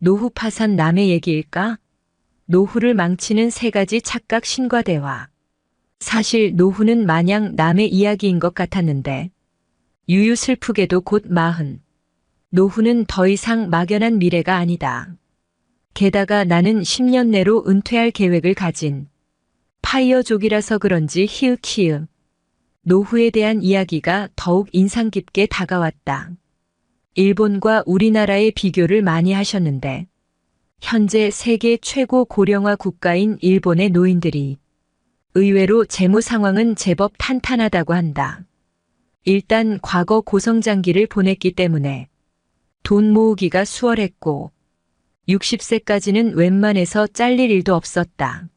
노후 파산 남의 얘기일까? 노후를 망치는 세 가지 착각 신과대화. 사실 노후는 마냥 남의 이야기인 것 같았는데 유유 슬프게도 곧 40. 노후는 더 이상 막연한 미래가 아니다. 게다가 나는 10년 내로 은퇴할 계획을 가진 파이어족이라서 그런지 히읗히읗 노후에 대한 이야기가 더욱 인상 깊게 다가왔다. 일본과 우리나라의 비교를 많이 하셨는데 현재 세계 최고 고령화 국가인 일본의 노인들이 의외로 재무 상황은 제법 탄탄하다고 한다. 일단 과거 고성장기를 보냈기 때문에 돈 모으기가 수월했고 60세까지는 웬만해서 잘릴 일도 없었다.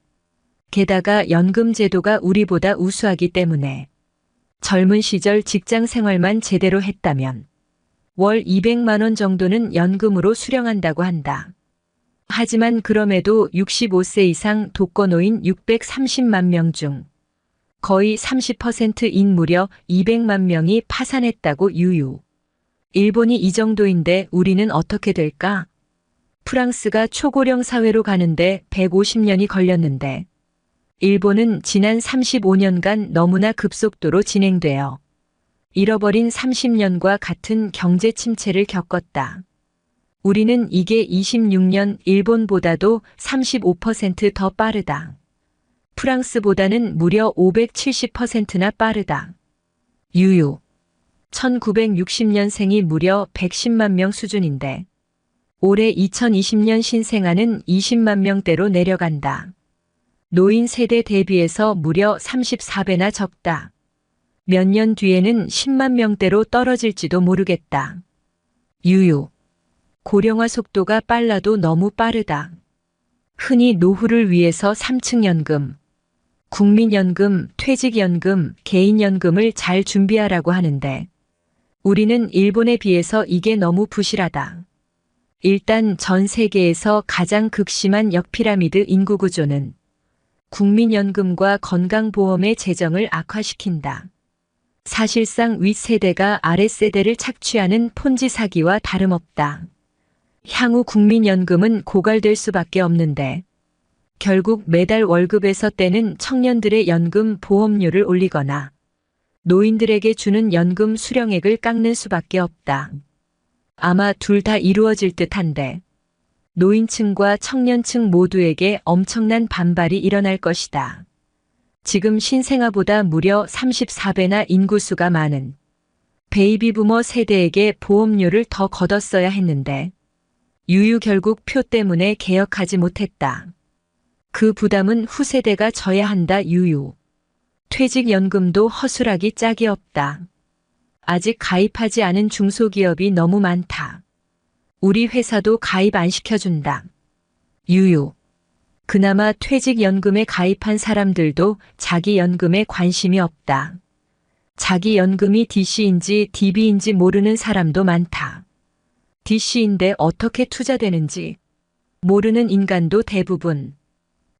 게다가 연금 제도가 우리보다 우수하기 때문에 젊은 시절 직장 생활만 제대로 했다면 월 200만 원 정도는 연금으로 수령한다고 한다. 하지만 그럼에도 65세 이상 독거노인 630만 명 중 거의 30%인 무려 200만 명이 파산했다고 유유. 일본이 이 정도인데 우리는 어떻게 될까? 프랑스가 초고령 사회로 가는데 150년이 걸렸는데 일본은 지난 35년간 너무나 급속도로 진행되어 잃어버린 30년과 같은 경제 침체를 겪었다. 우리는 이게 26년 일본보다도 35%더 빠르다. 프랑스보다는 무려 570%나 빠르다. 유유. 1960년생이 무려 110만 명 수준인데 올해 2020년 신생아는 20만 명대로 내려간다. 노인 세대 대비해서 무려 34배나 적다. 몇 년 뒤에는 10만 명대로 떨어질지도 모르겠다. 유유. 고령화 속도가 빨라도 너무 빠르다. 흔히 노후를 위해서 3층 연금, 국민연금, 퇴직연금, 개인연금을 잘 준비하라고 하는데 우리는 일본에 비해서 이게 너무 부실하다. 일단 전 세계에서 가장 극심한 역피라미드 인구 구조는 국민연금과 건강보험의 재정을 악화시킨다. 사실상 윗세대가 아랫세대를 착취하는 폰지 사기와 다름없다. 향후 국민연금은 고갈될 수밖에 없는데 결국 매달 월급에서 떼는 청년들의 연금 보험료를 올리거나 노인들에게 주는 연금 수령액을 깎는 수밖에 없다. 아마 둘 다 이루어질 듯한데 노인층과 청년층 모두에게 엄청난 반발이 일어날 것이다. 지금 신생아보다 무려 34배나 인구수가 많은 베이비부머 세대에게 보험료를 더 걷었어야 했는데 유유 결국 표 때문에 개혁하지 못했다. 그 부담은 후세대가 져야 한다. 유유. 퇴직연금도 허술하기 짝이 없다. 아직 가입하지 않은 중소기업이 너무 많다. 우리 회사도 가입 안 시켜준다. 유유. 그나마 퇴직연금에 가입한 사람들도 자기 연금에 관심이 없다. 자기 연금이 DC인지 DB인지 모르는 사람도 많다. DC인데 어떻게 투자되는지 모르는 인간도 대부분.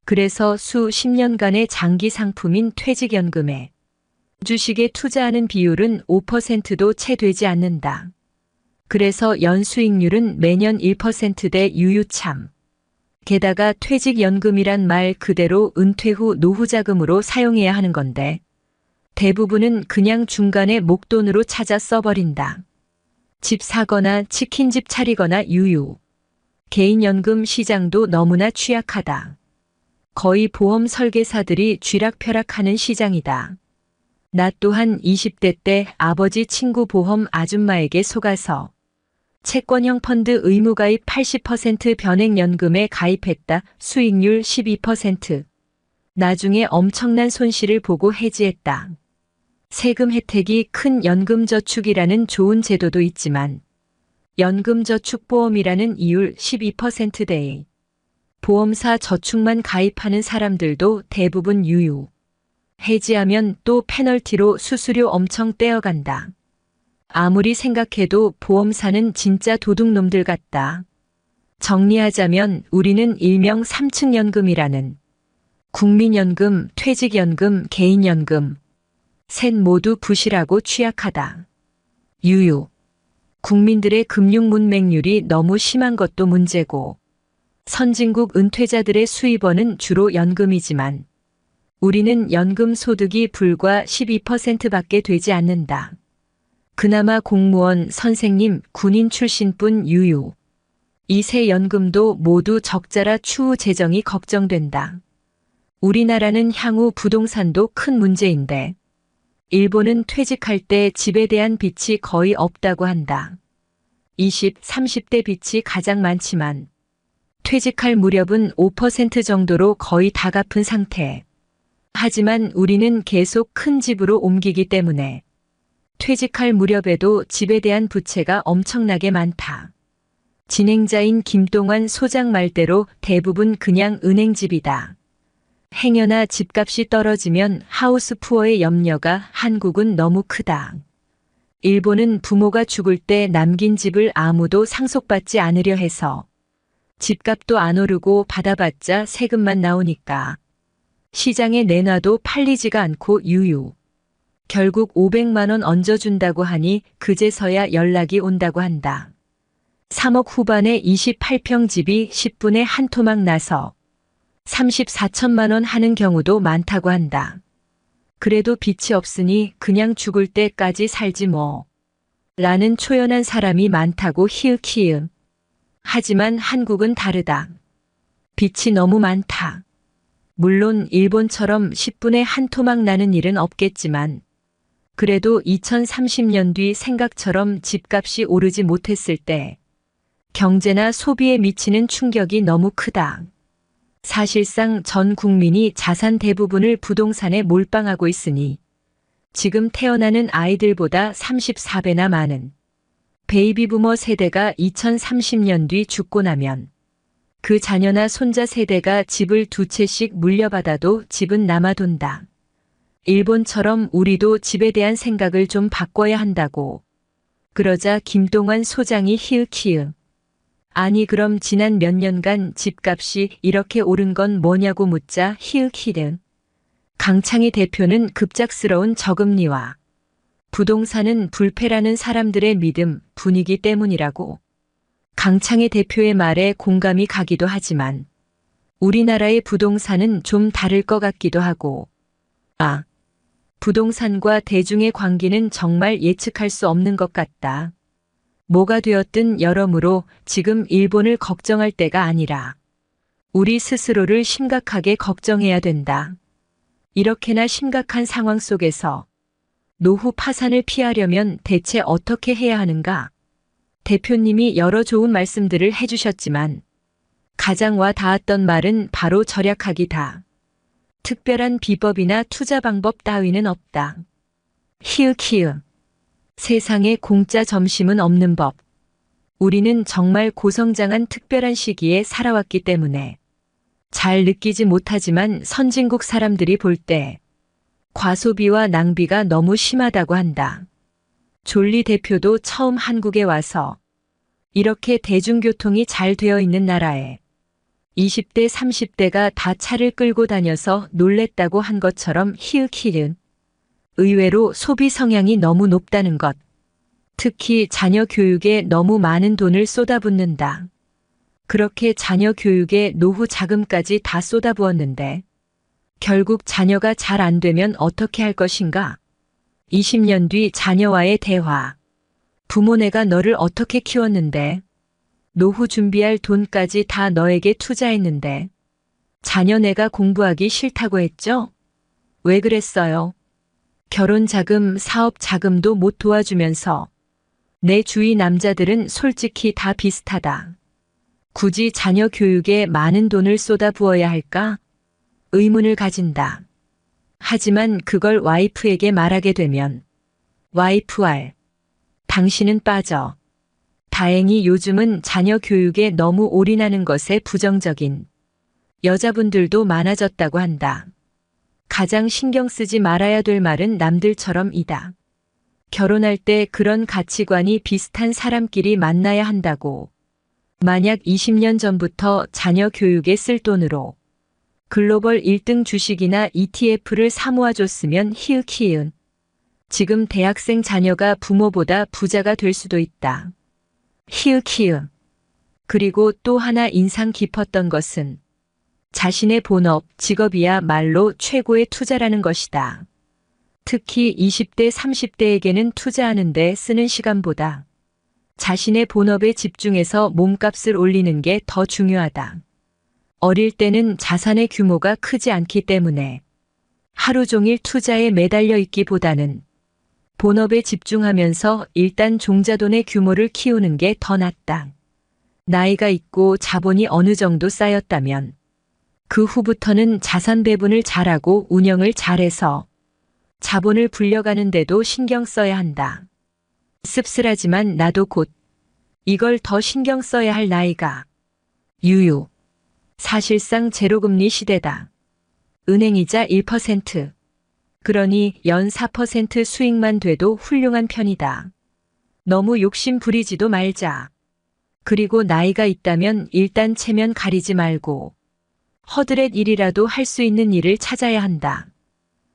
그래서 수십 년간의 장기 상품인 퇴직연금에 주식에 투자하는 비율은 5%도 채 되지 않는다. 그래서 연수익률은 매년 1%대 유유참. 게다가 퇴직연금이란 말 그대로 은퇴 후 노후자금으로 사용해야 하는 건데 대부분은 그냥 중간에 목돈으로 찾아 써버린다. 집 사거나 치킨집 차리거나 유유. 개인연금 시장도 너무나 취약하다. 거의 보험 설계사들이 쥐락펴락하는 시장이다. 나 또한 20대 때 아버지 친구 보험 아줌마에게 속아서 채권형 펀드 의무가입 80% 변액연금에 가입했다. 수익률 12%. 나중에 엄청난 손실을 보고 해지했다. 세금 혜택이 큰 연금저축이라는 좋은 제도도 있지만 연금저축보험이라는 이율 12%대의 보험사 저축만 가입하는 사람들도 대부분 유유. 해지하면 또 페널티로 수수료 엄청 떼어간다. 아무리 생각해도 보험사는 진짜 도둑놈들 같다. 정리하자면 우리는 일명 3층 연금이라는 국민연금, 퇴직연금, 개인연금 셋 모두 부실하고 취약하다. 유유. 국민들의 금융 문맹률이 너무 심한 것도 문제고, 선진국 은퇴자들의 수입원은 주로 연금이지만, 우리는 연금 소득이 불과 12%밖에 되지 않는다. 그나마 공무원, 선생님, 군인 출신뿐 유유. 이 세 연금도 모두 적자라 추후 재정이 걱정된다. 우리나라는 향후 부동산도 큰 문제인데, 일본은 퇴직할 때 집에 대한 빚이 거의 없다고 한다. 20, 30대 빚이 가장 많지만, 퇴직할 무렵은 5% 정도로 거의 다 갚은 상태. 하지만 우리는 계속 큰 집으로 옮기기 때문에 퇴직할 무렵에도 집에 대한 부채가 엄청나게 많다. 진행자인 김동완 소장 말대로 대부분 그냥 은행집이다. 행여나 집값이 떨어지면 하우스 푸어의 염려가 한국은 너무 크다. 일본은 부모가 죽을 때 남긴 집을 아무도 상속받지 않으려 해서 집값도 안 오르고 받아봤자 세금만 나오니까 시장에 내놔도 팔리지가 않고 유유. 결국 500만 원 얹어준다고 하니 그제서야 연락이 온다고 한다. 3억 후반에 28평 집이 10분에 한 토막 나서 34천만 원 하는 경우도 많다고 한다. 그래도 빚이 없으니 그냥 죽을 때까지 살지 뭐. 라는 초연한 사람이 많다고 히읗히읗. 하지만 한국은 다르다. 빚이 너무 많다. 물론 일본처럼 10분에 한 토막 나는 일은 없겠지만 그래도 2030년 뒤 생각처럼 집값이 오르지 못했을 때 경제나 소비에 미치는 충격이 너무 크다. 사실상 전 국민이 자산 대부분을 부동산에 몰빵하고 있으니 지금 태어나는 아이들보다 34배나 많은 베이비부머 세대가 2030년 뒤 죽고 나면 그 자녀나 손자 세대가 집을 2채씩 물려받아도 집은 남아돈다. 일본처럼 우리도 집에 대한 생각을 좀 바꿔야 한다고. 그러자 김동완 소장이 히읗히읗. 아니 그럼 지난 몇 년간 집값이 이렇게 오른 건 뭐냐고 묻자 히읗히읗. 강창희 대표는 급작스러운 저금리와 부동산은 불패라는 사람들의 믿음, 분위기 때문이라고. 강창희 대표의 말에 공감이 가기도 하지만 우리나라의 부동산은 좀 다를 것 같기도 하고 부동산과 대중의 관계는 정말 예측할 수 없는 것 같다. 뭐가 되었든 여러모로 지금 일본을 걱정할 때가 아니라 우리 스스로를 심각하게 걱정해야 된다. 이렇게나 심각한 상황 속에서 노후 파산을 피하려면 대체 어떻게 해야 하는가? 대표님이 여러 좋은 말씀들을 해주셨지만 가장 와 닿았던 말은 바로 절약하기다. 특별한 비법이나 투자 방법 따위는 없다. 히읗히읗. 세상에 공짜 점심은 없는 법. 우리는 정말 고성장한 특별한 시기에 살아왔기 때문에 잘 느끼지 못하지만 선진국 사람들이 볼 때 과소비와 낭비가 너무 심하다고 한다. 졸리 대표도 처음 한국에 와서 이렇게 대중교통이 잘 되어 있는 나라에 20대, 30대가 다 차를 끌고 다녀서 놀랬다고 한 것처럼 히읗히읗. 의외로 소비 성향이 너무 높다는 것. 특히 자녀 교육에 너무 많은 돈을 쏟아붓는다. 그렇게 자녀 교육에 노후 자금까지 다 쏟아부었는데 결국 자녀가 잘 안 되면 어떻게 할 것인가? 20년 뒤 자녀와의 대화. 부모네가 너를 어떻게 키웠는데? 노후 준비할 돈까지 다 너에게 투자했는데 자녀네가 공부하기 싫다고 했죠? 왜 그랬어요? 결혼 자금, 사업 자금도 못 도와주면서 내 주위 남자들은 솔직히 다 비슷하다. 굳이 자녀 교육에 많은 돈을 쏟아부어야 할까? 의문을 가진다. 하지만 그걸 와이프에게 말하게 되면 와이프 알. 당신은 빠져. 다행히 요즘은 자녀 교육에 너무 올인하는 것에 부정적인 여자분들도 많아졌다고 한다. 가장 신경 쓰지 말아야 될 말은 남들처럼이다. 결혼할 때 그런 가치관이 비슷한 사람끼리 만나야 한다고. 만약 20년 전부터 자녀 교육에 쓸 돈으로 글로벌 1등 주식이나 ETF를 사모아줬으면 히읗히읗. 지금 대학생 자녀가 부모보다 부자가 될 수도 있다. 히읗히읗. 그리고 또 하나 인상 깊었던 것은 자신의 본업, 직업이야말로 최고의 투자라는 것이다. 특히 20대, 30대에게는 투자하는 데 쓰는 시간보다 자신의 본업에 집중해서 몸값을 올리는 게 더 중요하다. 어릴 때는 자산의 규모가 크지 않기 때문에 하루 종일 투자에 매달려 있기보다는 본업에 집중하면서 일단 종자돈의 규모를 키우는 게 더 낫다. 나이가 있고 자본이 어느 정도 쌓였다면 그 후부터는 자산 배분을 잘하고 운영을 잘해서 자본을 불려가는데도 신경 써야 한다. 씁쓸하지만 나도 곧 이걸 더 신경 써야 할 나이가 유유. 사실상 제로금리 시대다. 은행이자 1%. 그러니 연 4% 수익만 돼도 훌륭한 편이다. 너무 욕심 부리지도 말자. 그리고 나이가 있다면 일단 체면 가리지 말고 허드렛 일이라도 할 수 있는 일을 찾아야 한다.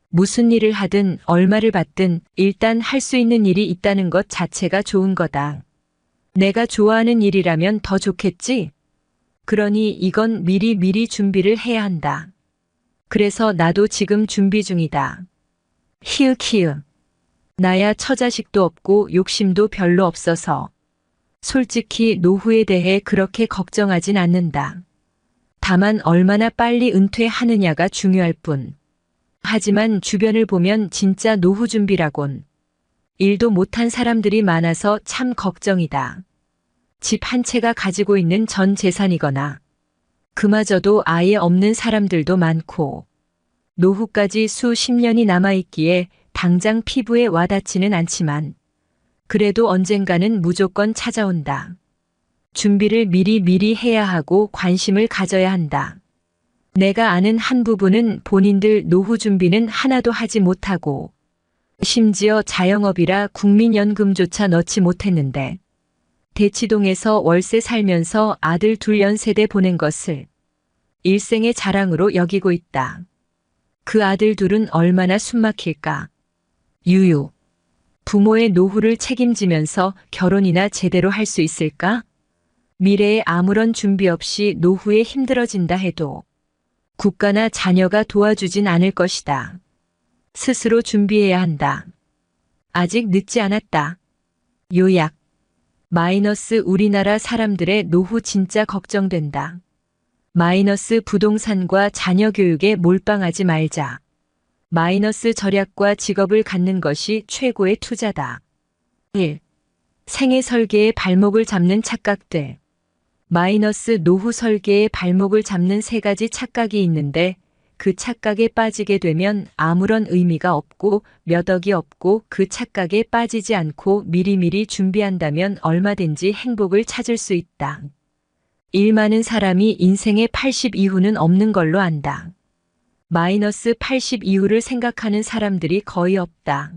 무슨 일을 하든 얼마를 받든 일단 할 수 있는 일이 있다는 것 자체가 좋은 거다. 내가 좋아하는 일이라면 더 좋겠지? 그러니 이건 미리 준비를 해야 한다. 그래서 나도 지금 준비 중이다. 히읗히읗. 나야 처자식도 없고 욕심도 별로 없어서 솔직히 노후에 대해 그렇게 걱정하진 않는다. 다만 얼마나 빨리 은퇴하느냐가 중요할 뿐. 하지만 주변을 보면 진짜 노후 준비라곤 일도 못한 사람들이 많아서 참 걱정이다. 집 한 채가 가지고 있는 전 재산이거나 그마저도 아예 없는 사람들도 많고 노후까지 수십 년이 남아있기에 당장 피부에 와닿지는 않지만 그래도 언젠가는 무조건 찾아온다. 준비를 미리 해야 하고 관심을 가져야 한다. 내가 아는 한 부분은 본인들 노후 준비는 하나도 하지 못하고 심지어 자영업이라 국민연금조차 넣지 못했는데 대치동에서 월세 살면서 아들 둘 연세대 보낸 것을 일생의 자랑으로 여기고 있다. 그 아들 둘은 얼마나 숨막힐까. 유유. 부모의 노후를 책임지면서 결혼이나 제대로 할 수 있을까? 미래에 아무런 준비 없이 노후에 힘들어진다 해도 국가나 자녀가 도와주진 않을 것이다. 스스로 준비해야 한다. 아직 늦지 않았다. 요약. 마이너스 우리나라 사람들의 노후 진짜 걱정된다. 마이너스 부동산과 자녀 교육에 몰빵하지 말자. 마이너스 절약과 직업을 갖는 것이 최고의 투자다. 1. 생애 설계의 발목을 잡는 착각들. 마이너스 노후 설계의 발목을 잡는 세 가지 착각이 있는데 그 착각에 빠지게 되면 아무런 의미가 없고 몇 억이 없고 그 착각에 빠지지 않고 미리미리 준비한다면 얼마든지 행복을 찾을 수 있다. 일 많은 사람이 인생의 80 이후는 없는 걸로 안다. 마이너스 80 이후를 생각하는 사람들이 거의 없다.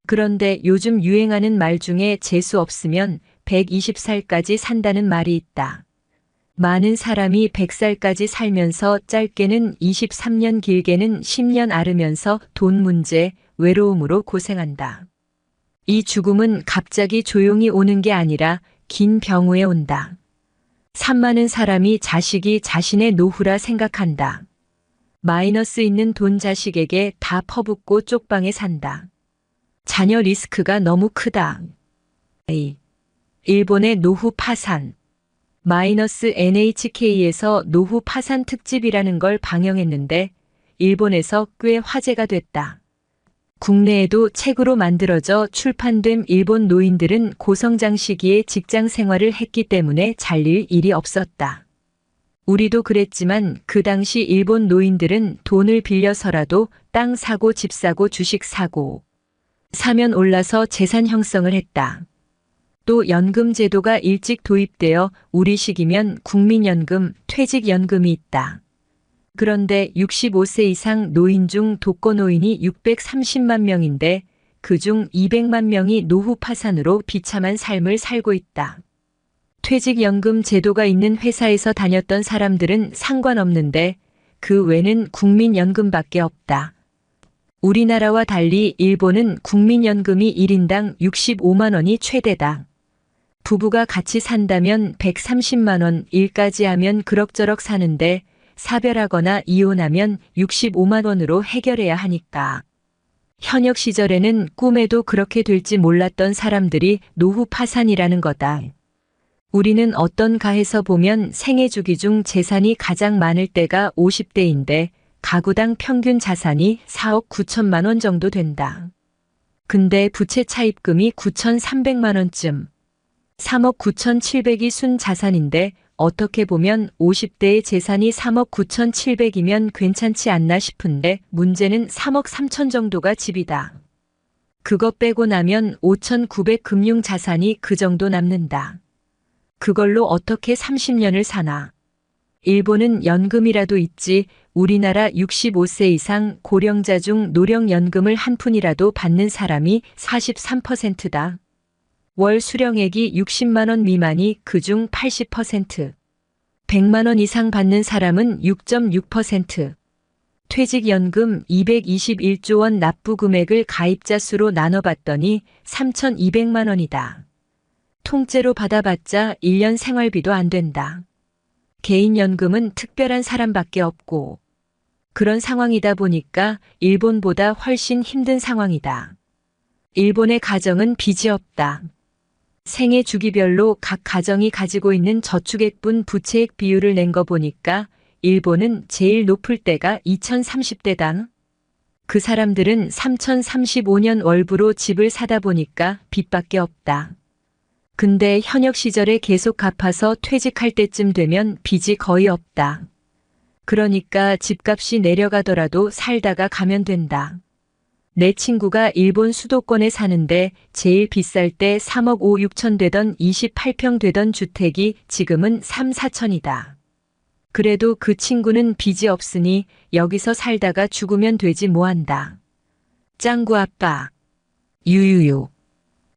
그런데 요즘 유행하는 말 중에 재수 없으면 120살까지 산다는 말이 있다. 많은 사람이 100살까지 살면서 짧게는 23년 길게는 10년 앓으면서 돈 문제, 외로움으로 고생한다. 이 죽음은 갑자기 조용히 오는 게 아니라 긴 병후에 온다. 산 많은 사람이 자식이 자신의 노후라 생각한다. 마이너스 있는 돈 자식에게 다 퍼붓고 쪽방에 산다. 자녀 리스크가 너무 크다. 일본의 노후 파산. 마이너스 NHK에서 노후 파산 특집이라는 걸 방영했는데 일본에서 꽤 화제가 됐다. 국내에도 책으로 만들어져 출판된 일본 노인들은 고성장 시기에 직장 생활을 했기 때문에 잘릴 일이 없었다. 우리도 그랬지만 그 당시 일본 노인들은 돈을 빌려서라도 땅 사고 집 사고 주식 사고 사면 올라서 재산 형성을 했다. 또 연금 제도가 일찍 도입되어 우리 시기면 국민연금, 퇴직연금이 있다. 그런데 65세 이상 노인 중 독거노인이 630만 명인데 그중 200만 명이 노후 파산으로 비참한 삶을 살고 있다. 퇴직연금 제도가 있는 회사에서 다녔던 사람들은 상관없는데 그 외는 국민연금밖에 없다. 우리나라와 달리 일본은 국민연금이 1인당 65만 원이 최대다. 부부가 같이 산다면 130만 원, 일까지 하면 그럭저럭 사는데 사별하거나 이혼하면 65만 원으로 해결해야 하니까. 현역 시절에는 꿈에도 그렇게 될지 몰랐던 사람들이 노후 파산이라는 거다. 우리는 어떤 가에서 보면 생애 주기 중 재산이 가장 많을 때가 50대인데 가구당 평균 자산이 4억 9천만 원 정도 된다. 근데 부채 차입금이 9,300만 원쯤. 3억 9,700이 순 자산인데 어떻게 보면 50대의 재산이 3억 9,700이면 괜찮지 않나 싶은데 문제는 3억 3천 정도가 집이다. 그거 빼고 나면 5,900 금융 자산이 그 정도 남는다. 그걸로 어떻게 30년을 사나. 일본은 연금이라도 있지 우리나라 65세 이상 고령자 중 노령연금을 한 푼이라도 받는 사람이 43%다. 월 수령액이 60만 원 미만이 그중 80%. 100만 원 이상 받는 사람은 6.6%. 퇴직연금 221조 원 납부 금액을 가입자 수로 나눠봤더니 3,200만 원이다. 통째로 받아봤자 1년 생활비도 안 된다. 개인연금은 특별한 사람밖에 없고 그런 상황이다 보니까 일본보다 훨씬 힘든 상황이다. 일본의 가정은 빚이 없다. 생애 주기별로 각 가정이 가지고 있는 저축액분 부채액 비율을 낸 거 보니까 일본은 제일 높을 때가 2030대당. 그 사람들은 3035년 월부로 집을 사다 보니까 빚밖에 없다. 근데 현역 시절에 계속 갚아서 퇴직할 때쯤 되면 빚이 거의 없다. 그러니까 집값이 내려가더라도 살다가 가면 된다. 내 친구가 일본 수도권에 사는데 제일 비쌀 때 3억 5, 6천 되던 28평 되던 주택이 지금은 3, 4천이다. 그래도 그 친구는 빚이 없으니 여기서 살다가 죽으면 되지 뭐한다. 짱구 아빠. 유유유.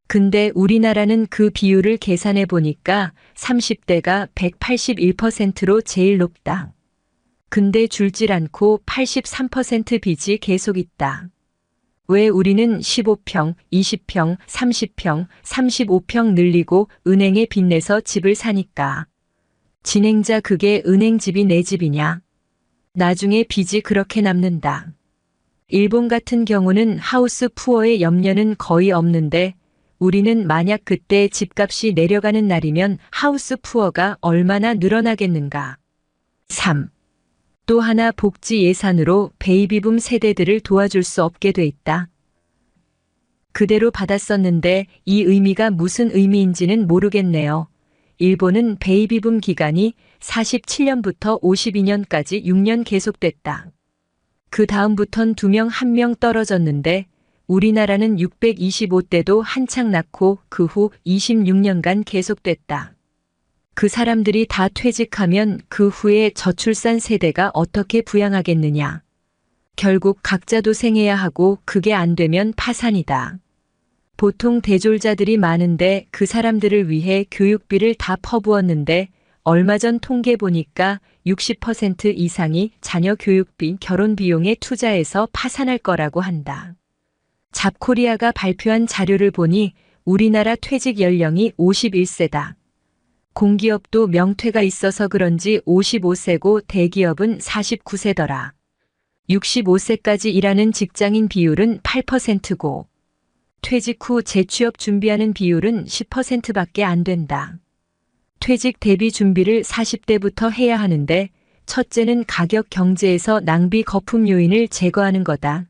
근데 우리나라는 그 비율을 계산해 보니까 30대가 181%로 제일 높다. 근데 줄질 않고 83% 빚이 계속 있다. 왜 우리는 15평, 20평, 30평, 35평 늘리고 은행에 빚내서 집을 사니까. 진행자 그게 은행 집이 내 집이냐? 나중에 빚이 그렇게 남는다. 일본 같은 경우는 하우스 푸어의 염려는 거의 없는데 우리는 만약 그때 집값이 내려가는 날이면 하우스 푸어가 얼마나 늘어나겠는가. 3. 또 하나 복지 예산으로 베이비붐 세대들을 도와줄 수 없게 돼 있다. 그대로 받았었는데 이 의미가 무슨 의미인지는 모르겠네요. 일본은 베이비붐 기간이 47년부터 52년까지 6년 계속됐다. 그 다음부턴 2명 1명 떨어졌는데 우리나라는 625대도 한창 낳고 그 후 26년간 계속됐다. 그 사람들이 다 퇴직하면 그 후에 저출산 세대가 어떻게 부양하겠느냐. 결국 각자 도생해야 하고 그게 안 되면 파산이다. 보통 대졸자들이 많은데 그 사람들을 위해 교육비를 다 퍼부었는데 얼마 전 통계 보니까 60% 이상이 자녀 교육비, 결혼 비용에 투자해서 파산할 거라고 한다. 잡코리아가 발표한 자료를 보니 우리나라 퇴직 연령이 51세다. 공기업도 명퇴가 있어서 그런지 55세고 대기업은 49세더라. 65세까지 일하는 직장인 비율은 8%고 퇴직 후 재취업 준비하는 비율은 10%밖에 안 된다. 퇴직 대비 준비를 40대부터 해야 하는데 첫째는 가격 경제에서 낭비 거품 요인을 제거하는 거다.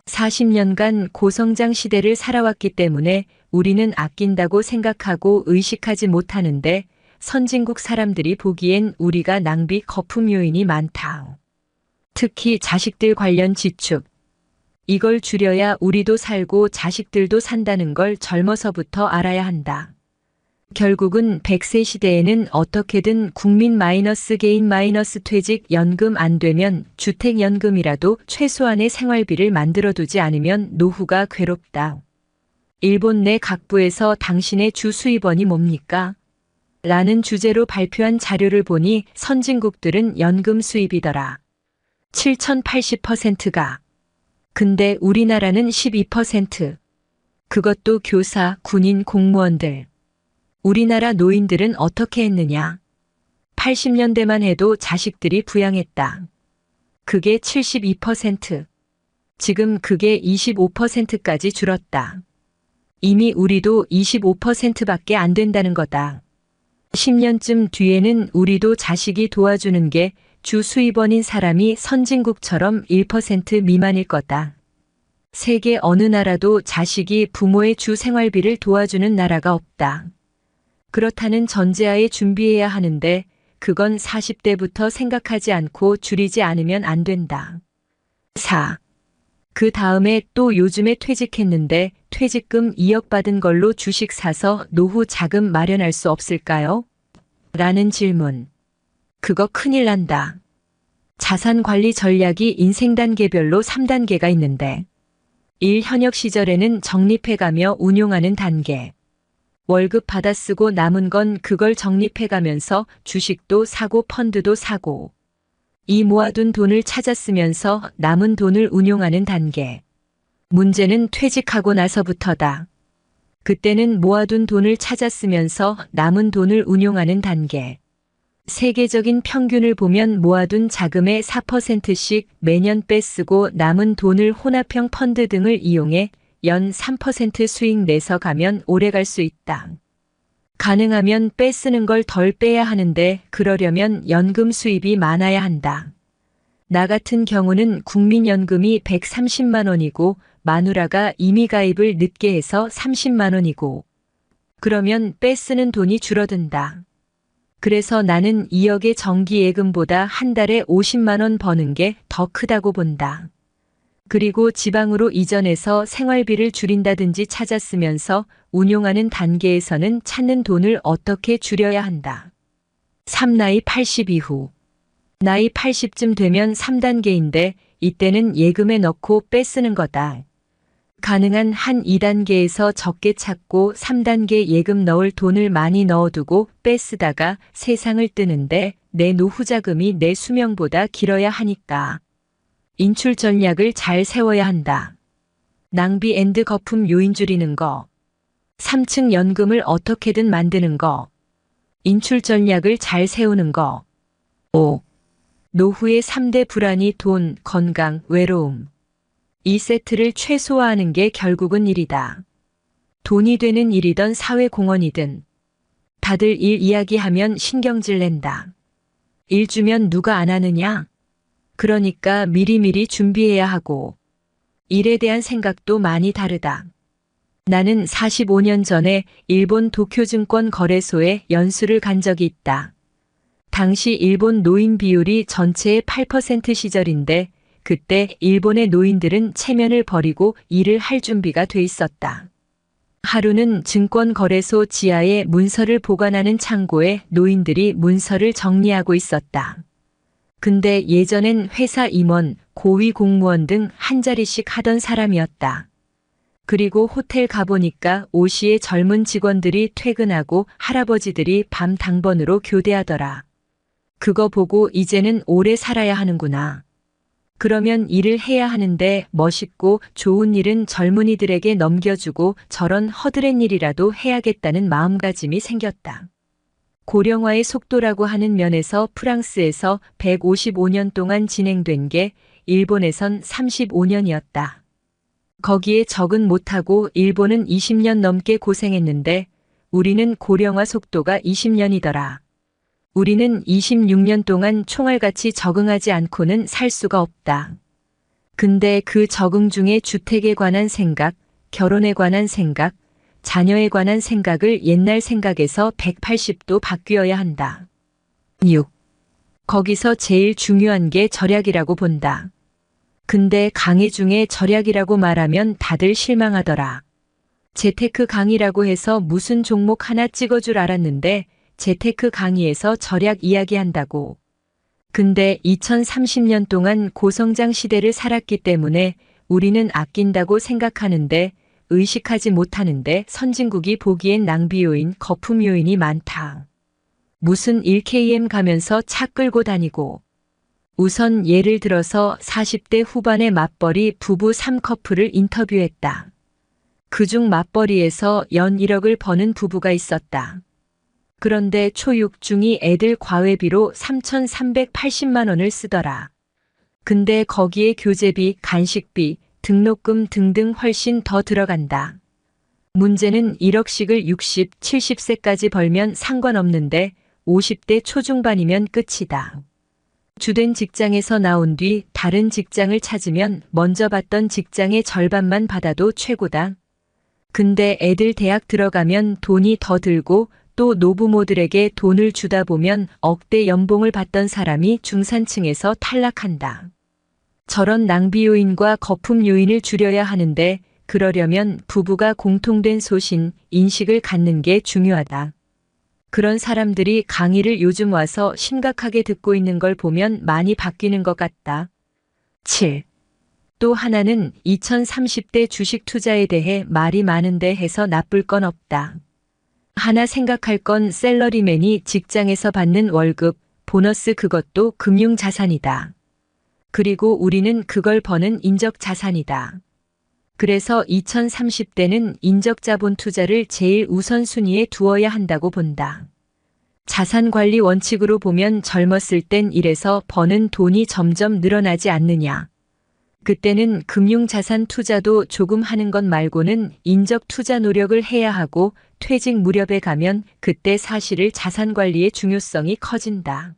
40년간 고성장 시대를 살아왔기 때문에 우리는 아낀다고 생각하고 의식하지 못하는데 선진국 사람들이 보기엔 우리가 낭비 거품 요인이 많다. 특히 자식들 관련 지축. 이걸 줄여야 우리도 살고 자식들도 산다는 걸 젊어서부터 알아야 한다. 결국은 100세 시대에는 어떻게든 국민 마이너스 개인 마이너스 퇴직 연금 안 되면 주택연금이라도 최소한의 생활비를 만들어두지 않으면 노후가 괴롭다. 일본 내 각부에서 당신의 주 수입원이 뭡니까? 라는 주제로 발표한 자료를 보니 선진국들은 연금 수입이더라. 7,080%가. 근데 우리나라는 12%. 그것도 교사, 군인, 공무원들. 우리나라 노인들은 어떻게 했느냐? 80년대만 해도 자식들이 부양했다. 그게 72%. 지금 그게 25%까지 줄었다. 이미 우리도 25%밖에 안 된다는 거다. 10년쯤 뒤에는 우리도 자식이 도와주는 게 주 수입원인 사람이 선진국처럼 1% 미만일 거다. 세계 어느 나라도 자식이 부모의 주 생활비를 도와주는 나라가 없다. 그렇다는 전제하에 준비해야 하는데 그건 40대부터 생각하지 않고 줄이지 않으면 안 된다. 4. 그 다음에 또 요즘에 퇴직했는데 퇴직금 2억 받은 걸로 주식 사서 노후 자금 마련할 수 없을까요? 라는 질문. 그거 큰일 난다. 자산 관리 전략이 인생 단계별로 3단계가 있는데 1. 현역 시절에는 적립해가며 운용하는 단계. 월급 받아 쓰고 남은 건 그걸 적립해가면서 주식도 사고 펀드도 사고. 2. 모아둔 돈을 찾아 쓰면서 남은 돈을 운용하는 단계. 문제는 퇴직하고 나서부터다. 그때는 모아둔 돈을 찾아 쓰면서 남은 돈을 운용하는 단계. 세계적인 평균을 보면 모아둔 자금의 4%씩 매년 빼쓰고 남은 돈을 혼합형 펀드 등을 이용해 연 3% 수익 내서 가면 오래 갈 수 있다. 가능하면 빼쓰는 걸 덜 빼야 하는데 그러려면 연금 수입이 많아야 한다. 나 같은 경우는 국민연금이 130만 원이고 마누라가 이미 가입을 늦게 해서 30만 원이고 그러면 빼쓰는 돈이 줄어든다. 그래서 나는 2억의 정기예금보다 한 달에 50만 원 버는 게 더 크다고 본다. 그리고 지방으로 이전해서 생활비를 줄인다든지 찾아 쓰면서 운용하는 단계에서는 찾는 돈을 어떻게 줄여야 한다. 3. 나이 80 이후. 나이 80쯤 되면 3단계인데 이때는 예금에 넣고 빼쓰는 거다. 가능한 한 2단계에서 적게 찾고 3단계 예금 넣을 돈을 많이 넣어두고 빼쓰다가 세상을 뜨는데 내 노후 자금이 내 수명보다 길어야 하니까. 인출 전략을 잘 세워야 한다. 낭비 앤드 거품 요인 줄이는 거. 3층 연금을 어떻게든 만드는 거. 인출 전략을 잘 세우는 거. 5. 노후의 3대 불안이 돈, 건강, 외로움. 이 세트를 최소화하는 게 결국은 일이다. 돈이 되는 일이든 사회공헌이든. 다들 일 이야기하면 신경질 낸다. 일 주면 누가 안 하느냐? 그러니까 미리미리 준비해야 하고. 일에 대한 생각도 많이 다르다. 나는 45년 전에 일본 도쿄증권 거래소에 연수를 간 적이 있다. 당시 일본 노인 비율이 전체의 8% 시절인데 그때 일본의 노인들은 체면을 버리고 일을 할 준비가 돼 있었다. 하루는 증권거래소 지하에 문서를 보관하는 창고에 노인들이 문서를 정리하고 있었다. 근데 예전엔 회사 임원, 고위 공무원 등 한 자리씩 하던 사람이었다. 그리고 호텔 가보니까 5시에 젊은 직원들이 퇴근하고 할아버지들이 밤 당번으로 교대하더라. 그거 보고 이제는 오래 살아야 하는구나. 그러면 일을 해야 하는데 멋있고 좋은 일은 젊은이들에게 넘겨주고 저런 허드렛 일이라도 해야겠다는 마음가짐이 생겼다. 고령화의 속도라고 하는 면에서 프랑스에서 155년 동안 진행된 게 일본에선 35년이었다. 거기에 적응 못하고 일본은 20년 넘게 고생했는데 우리는 고령화 속도가 20년이더라. 우리는 26년 동안 총알같이 적응하지 않고는 살 수가 없다. 근데 그 적응 중에 주택에 관한 생각, 결혼에 관한 생각, 자녀에 관한 생각을 옛날 생각에서 180도 바뀌어야 한다. 6. 거기서 제일 중요한 게 절약이라고 본다. 근데 강의 중에 절약이라고 말하면 다들 실망하더라. 재테크 강의라고 해서 무슨 종목 하나 찍어줄 알았는데 재테크 강의에서 절약 이야기한다고. 근데 2030년 동안 고성장 시대를 살았기 때문에 우리는 아낀다고 생각하는데 의식하지 못하는데 선진국이 보기엔 낭비 요인, 거품 요인이 많다. 무슨 1km 가면서 차 끌고 다니고 우선 예를 들어서 40대 후반의 맞벌이 부부 3커플을 인터뷰했다. 그중 맞벌이에서 연 1억을 버는 부부가 있었다. 그런데 초6중이 애들 과외비로 3,380만 원을 쓰더라. 근데 거기에 교재비, 간식비, 등록금 등등 훨씬 더 들어간다. 문제는 1억씩을 60, 70세까지 벌면 상관없는데 50대 초중반이면 끝이다. 주된 직장에서 나온 뒤 다른 직장을 찾으면 먼저 받던 직장의 절반만 받아도 최고다. 근데 애들 대학 들어가면 돈이 더 들고 또 노부모들에게 돈을 주다 보면 억대 연봉을 받던 사람이 중산층에서 탈락한다. 저런 낭비 요인과 거품 요인을 줄여야 하는데 그러려면 부부가 공통된 소신, 인식을 갖는 게 중요하다. 그런 사람들이 강의를 요즘 와서 심각하게 듣고 있는 걸 보면 많이 바뀌는 것 같다. 7. 또 하나는 2030대 주식 투자에 대해 말이 많은데 해서 나쁠 건 없다. 하나 생각할 건 셀러리맨이 직장에서 받는 월급, 보너스 그것도 금융자산이다. 그리고 우리는 그걸 버는 인적자산이다. 그래서 2030대는 인적자본 투자를 제일 우선순위에 두어야 한다고 본다. 자산관리 원칙으로 보면 젊었을 땐 일해서 버는 돈이 점점 늘어나지 않느냐. 그때는 금융자산 투자도 조금 하는 것 말고는 인적 투자 노력을 해야 하고 퇴직 무렵에 가면 그때 사실을 자산관리의 중요성이 커진다.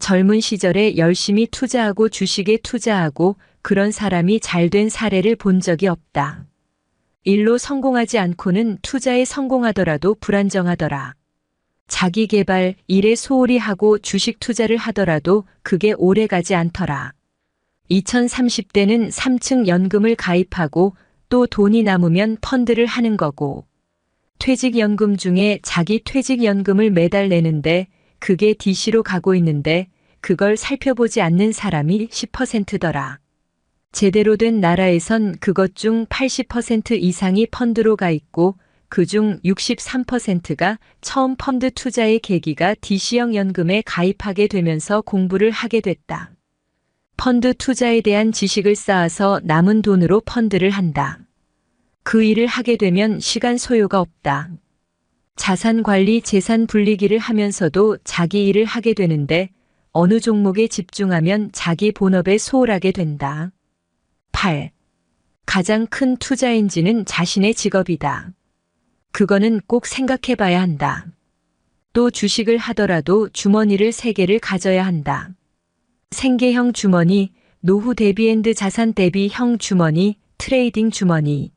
젊은 시절에 열심히 투자하고 주식에 투자하고 그런 사람이 잘된 사례를 본 적이 없다. 일로 성공하지 않고는 투자에 성공하더라도 불안정하더라. 자기 개발, 일에 소홀히 하고 주식 투자를 하더라도 그게 오래 가지 않더라. 2030대는 3층 연금을 가입하고 또 돈이 남으면 펀드를 하는 거고 퇴직연금 중에 자기 퇴직연금을 매달 내는데 그게 DC로 가고 있는데 그걸 살펴보지 않는 사람이 10%더라. 제대로 된 나라에선 그것 중 80% 이상이 펀드로 가 있고 그중 63%가 처음 펀드 투자의 계기가 DC형 연금에 가입하게 되면서 공부를 하게 됐다. 펀드 투자에 대한 지식을 쌓아서 남은 돈으로 펀드를 한다. 그 일을 하게 되면 시간 소요가 없다. 자산관리, 재산 분리기를 하면서도 자기 일을 하게 되는데 어느 종목에 집중하면 자기 본업에 소홀하게 된다. 8. 가장 큰 투자 엔진은 자신의 직업이다. 그거는 꼭 생각해 봐야 한다. 또 주식을 하더라도 주머니를 3개를 가져야 한다. 생계형 주머니, 노후 대비앤드 자산 대비형 주머니, 트레이딩 주머니.